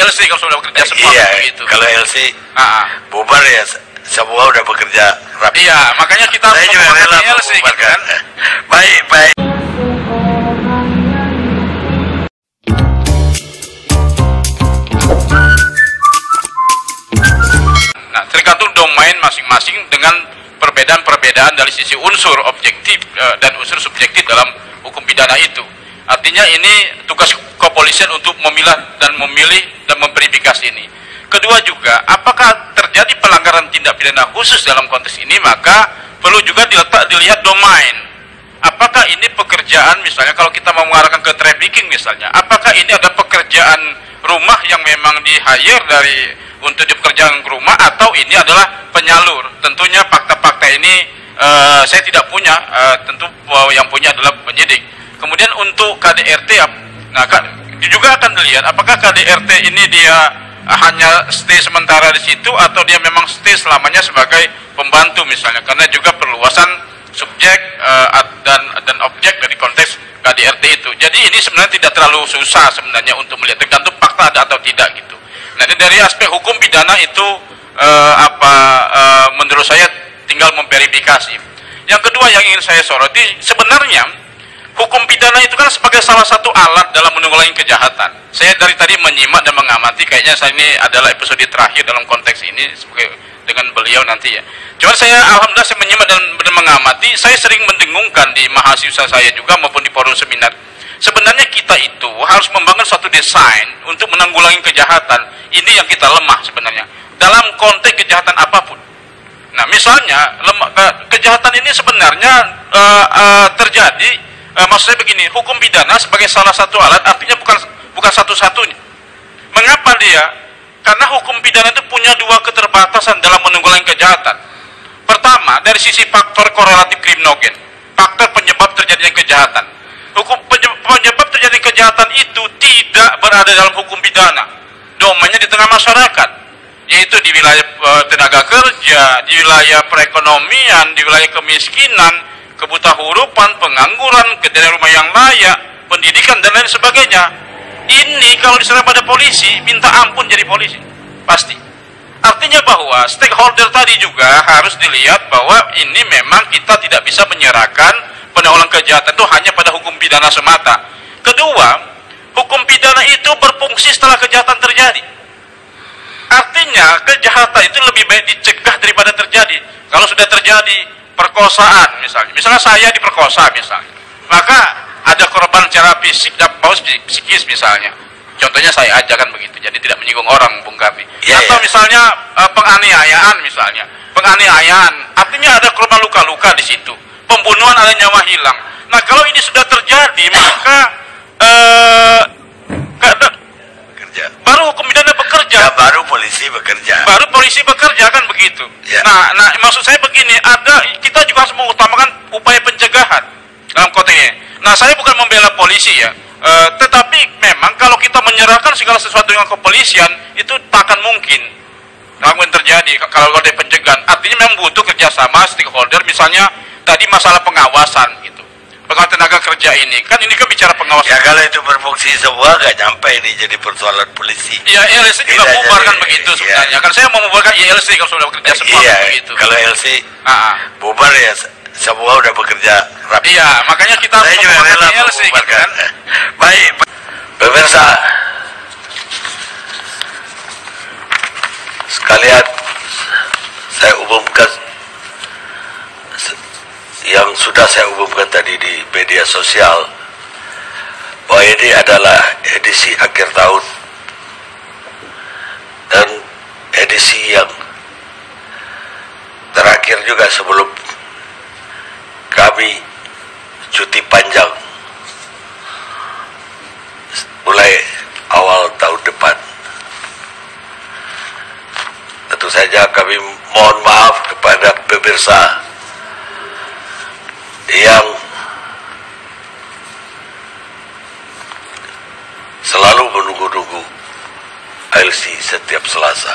ILC kalau sudah bekerja semua. Iya, begitu. kalau ILC bubar ya semua udah bekerja rapi. Iya, makanya kita saya juga rela ILC gitu kan. Baik, baik. Nah, tergantung domain masing-masing dengan perbedaan-perbedaan dari sisi unsur objektif dan unsur subjektif dalam hukum pidana itu. Artinya ini tugas kepolisian untuk memilah dan memilih dan memverifikasi ini. Kedua juga, apakah terjadi pelanggaran tindak pidana khusus dalam konteks ini, maka perlu juga dilihat domain. Apakah ini pekerjaan, misalnya kalau kita mau mengarahkan ke trafficking misalnya, apakah ini ada pekerjaan rumah yang memang di-hire untuk dipekerjakan ke rumah, atau ini adalah penyalur. Tentunya fakta-fakta ini saya tidak punya, tentu yang punya adalah penyidik. Kemudian untuk KDRT, nah juga akan dilihat apakah KDRT ini dia hanya stay sementara di situ atau dia memang stay selamanya sebagai pembantu misalnya, karena juga perluasan subjek dan objek dari konteks KDRT itu. Jadi ini sebenarnya tidak terlalu susah sebenarnya untuk melihat, tergantung fakta ada atau tidak gitu. Nah, dari aspek hukum pidana itu menurut saya tinggal memverifikasi. Yang kedua yang ingin saya soroti, sebenarnya hukum pidana itu kan sebagai salah satu alat dalam menanggulangi kejahatan. Saya dari tadi menyimak dan mengamati, kayaknya saya ini adalah episode terakhir dalam konteks ini dengan beliau nanti ya. Cuman alhamdulillah saya menyimak dan mengamati, saya sering mendengungkan di mahasiswa saya juga maupun di forum seminar. Sebenarnya kita itu harus membangun suatu desain untuk menanggulangi kejahatan. Ini yang kita lemah sebenarnya dalam konteks kejahatan apapun. Nah, misalnya kejahatan ini sebenarnya terjadi, maksud saya begini, hukum pidana sebagai salah satu alat artinya bukan satu-satunya. Mengapa dia? Karena hukum pidana itu punya dua keterbatasan dalam menanggulangi kejahatan. Pertama, dari sisi faktor korelatif kriminogen, faktor penyebab terjadinya kejahatan. Hukum penyebab terjadinya kejahatan itu tidak berada dalam hukum pidana, domainnya di tengah masyarakat, yaitu di wilayah tenaga kerja, di wilayah perekonomian, di wilayah kemiskinan, kebutahurupan, pengangguran, kedirian rumah yang layak, pendidikan dan lain sebagainya. Ini kalau diserahkan pada polisi, minta ampun jadi polisi, pasti. Artinya bahwa stakeholder tadi juga harus dilihat bahwa ini memang kita tidak bisa menyerahkan penanggulangan kejahatan itu hanya pada hukum pidana semata. Kedua, hukum pidana itu berfungsi setelah kejahatan terjadi. Artinya kejahatan itu lebih baik dicegah daripada terjadi. Kalau sudah terjadi perkosaan misalnya saya diperkosa misalnya, maka ada korban secara fisik dan psikis misalnya. Contohnya saya aja kan begitu, jadi tidak menyinggung orang, Bung Kapi. Atau misalnya penganiayaan misalnya, penganiayaan artinya ada korban luka-luka di situ, pembunuhan ada nyawa hilang. Nah, kalau ini sudah terjadi, maka baru hukum pidana bekerja. Ya, baru polisi bekerja. Baru polisi bekerja kan begitu. Ya. Nah, maksud saya begini, kita juga harus mengutamakan upaya pencegahan dalam konteks ini. Nah, saya bukan membela polisi ya, tetapi memang kalau kita menyerahkan segala sesuatu dengan kepolisian itu tak akan mungkin terjadi kalau ada pencegahan. Artinya memang butuh kerjasama stakeholder, misalnya tadi masalah pengawasan gitu. Pengawasan tenaga kerja ini kan bicara pengawasan. Ya, kalau itu berfungsi semua gak nyampe ini jadi persoalan polisi. Ya, ILC juga bubar kan begitu sebenarnya. Kan saya mau membubarkan ILC kalau sudah bekerja semua begitu. Kalau ILC bubar ya semua udah bekerja rapi. Iya, makanya kita harus membubarkan ILC gitu kan. Baik, pemirsa sekalian, saya umumkan yang sudah saya umumkan tadi di media sosial, bahwa ini adalah edisi akhir tahun dan edisi yang terakhir juga sebelum kami cuti panjang mulai awal tahun depan. Tentu saja kami mohon maaf kepada pemirsa yang selalu menunggu-nunggu ILC setiap Selasa.